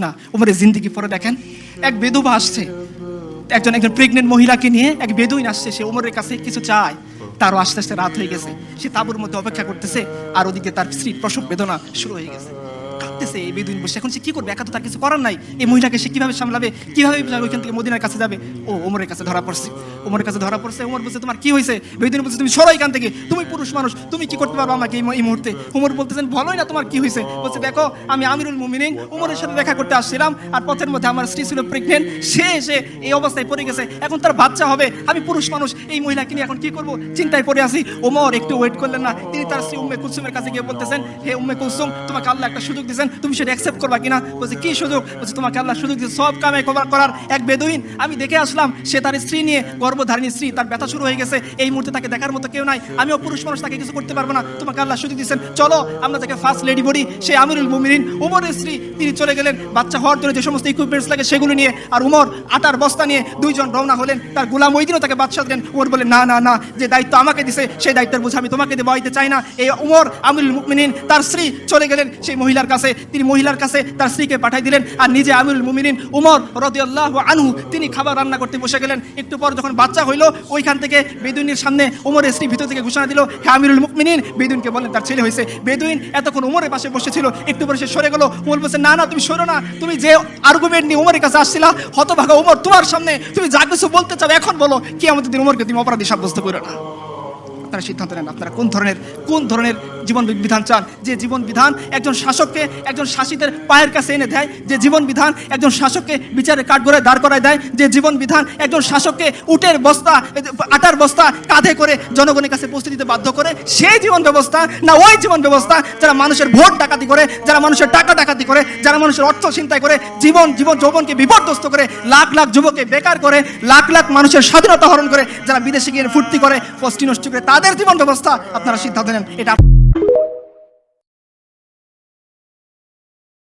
না, উমরের জিন্দেগি পরে দেখেন। এক বেদুবা আসছে, একজন প্রেগনেন্ট মহিলাকে নিয়ে এক বেদুইন আসছে, সে উমরের কাছে কিছু চায়। তারও আস্তে আস্তে রাত হয়ে গেছে, সে তাঁবুর মধ্যে অপেক্ষা করতেছে, আর ওদিকে তার স্ত্রীর প্রসব বেদনা শুরু হয়ে গেছে। কাঁদতেছে এই বেদুইন বসে, এখন সে কি করবে? একা তো তার কিছু করার নাই। এই মহিলাকে সে কিভাবে সামলাবে, কিভাবে ওইখান থেকে মদিনার কাছে যাবে? ও ওমরের কাছে ধরা পড়ছে, ওমরের কাছে ধরা পড়ছে। ওমর বলছে, তোমার কি হয়েছে? বেদুইন বলছে, তুমি সরো এখান থেকে, তুমি পুরুষ মানুষ, তুমি কি করতে পারো আমাকে এই মুহূর্তে? ওমর বলতেছেন, বলোই না তোমার কি হয়েছে। বলছে, দেখো আমি আমিরুল মুমিনিন উমরের সাথে দেখা করতে আসছিলাম, আর পথের মধ্যে আমার স্ত্রী ছিল প্রেগনেন্ট, সে এসে এই অবস্থায় পড়ে গেছে, এখন তার বাচ্চা হবে, আমি পুরুষ মানুষ, এই মহিলাকে নিয়ে এখন কি করবো, চিন্তায় পড়ে আসি। ওমর একটু ওয়েট করলেন না, তিনি তার স্ত্রী উম্মে কুলসুমের কাছে গিয়ে বলতেছেন, হে উম্মে কুলসুম, তোমাকে আল্লাহ একটা সুযোগ দিয়েছেন, তুমি সেটা অ্যাকসেপ্ট করবা কিনা? বলছে, কি সুযোগ? বলছে, তোমাকে আল্লাহ সুযোগ দিয়েছে সব কামে করার। এক বেদুইন আমি দেখে আসলাম, সে তার স্ত্রী নিয়ে, গর্ভধারিণী স্ত্রী, তার ব্যথা শুরু হয়ে গেছে, এই মুহূর্তে তাকে দেখার মতো কেউ নাই, আমিও পুরুষ মানুষ, তাকে কিছু করতে পারবো না, তোমাকে আল্লাহ সুযোগ দিয়েছেন, চলো আমরা তাকে ফার্স্ট লেডি বলি। সে আমিরুল মুমিনিন উমরের স্ত্রী, তিনি চলে গেলেন বাচ্চা হওয়ার জন্য যে সমস্ত ইকুইপমেন্টস লাগে সেগুলো নিয়ে, আর উমর আটার বস্তা নিয়ে দুইজন রওনা হলেন। তার গোলাম ওই দিনও তাকে বাদশা দিলেন। উমর বলেন, না না না, যে দায়িত্ব আমাকে দিছে সেই দায়িত্বের বোঝা আমি তোমাকে দেওয়াইতে চাই না। এই উমর আমিরুল মুমিনিন, তার স্ত্রী চলে গেলেন সেই মহিলার কাছে, তিনি মহিলার কাছে তার স্ত্রীকে পাঠাই দিলেন, আর নিজে আমিরুল মুমিনিন উমর রাদিয়াল্লাহু আনহু তিনি খাবার রান্না করতে বসে গেলেন। একটু পর যখন বাচ্চা হইল, ওইখান থেকে বেদুইনের সামনে উমরের স্ত্রী ভিতর থেকে ঘোষণা দিল, হে আমিরুল মুমিনিন, বেদুইনকে বলেন তার ছেলে হয়েছে। বেদুইন এতক্ষণ উমরের পাশে বসেছিল, একটু পরে সে সরে গেল। উমর বলছে, না না, তুমি সরো না, তুমি যে আর্গুমেন্ট নিয়ে উমরের কাছে আসছিলা, হতভাগা উমর, তোমার সামনে তুমি যা কিছু বলতে চাও এখন বলো, কিয়ামতের দিন উমরকে তুমি অপরাধী সাব্যস্ত করো না। আপনারা সিদ্ধান্ত নেন, আপনারা কোন ধরনের জীবন বিধান চান? যে জীবন বিধান একজন শাসককে একজন শাসিতের পায়ের কাছে এনে দেয়, যে জীবন বিধান একজন শাসককে বিচারে কাঠগড়ায় দাঁড় করায় দেয়, যে জীবন বিধান একজন শাসককে উটের বস্তা আটার বস্তা কাঁধে করে জনগণের কাছে পৌঁছে দিতে বাধ্য করে, সেই জীবন ব্যবস্থা না ওই জীবন ব্যবস্থা যারা মানুষের ভোট ডাকাতি করে, যারা মানুষের টাকা ডাকাতি করে, যারা মানুষের অর্থ ছিনতাই করে, যৌবনকে বিপর্যস্ত করে, লাখ লাখ যুবককে বেকার করে, লাখ লাখ মানুষের স্বাধীনতা হরণ করে, যারা বিদেশে গিয়ে ফুর্তি করে, ফষ্টি নষ্ট করে, তাদের জীবন ব্যবস্থা? আপনারা সিদ্ধান্ত নেন এটা।